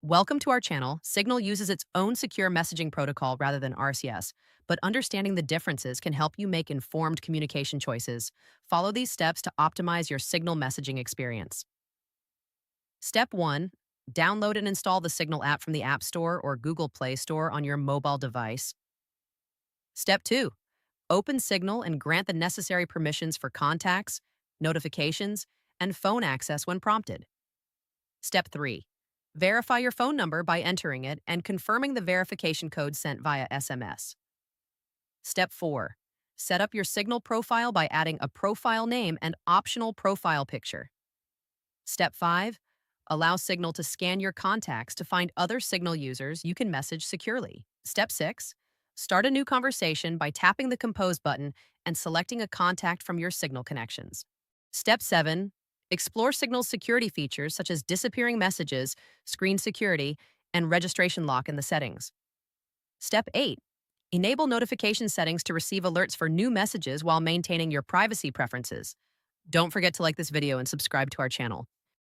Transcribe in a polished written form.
Welcome to our channel. Signal uses its own secure messaging protocol rather than RCS, but understanding the differences can help you make informed communication choices. Follow these steps to optimize your Signal messaging experience. Step 1. Download and install the Signal app from the App Store or Google Play Store on your mobile device. Step 2. Open Signal and grant the necessary permissions for contacts, notifications, and phone access when prompted. Step 3. Verify your phone number by entering it and confirming the verification code sent via SMS. Step 4. Set up your Signal profile by adding a profile name and optional profile picture. Step 5. Allow Signal to scan your contacts to find other Signal users you can message securely. Step 6. Start a new conversation by tapping the Compose button and selecting a contact from your Signal connections. Step 7. Explore Signal's security features such as disappearing messages, screen security, and registration lock in the settings. Step 8. Enable notification settings to receive alerts for new messages while maintaining your privacy preferences. Don't forget to like this video and subscribe to our channel.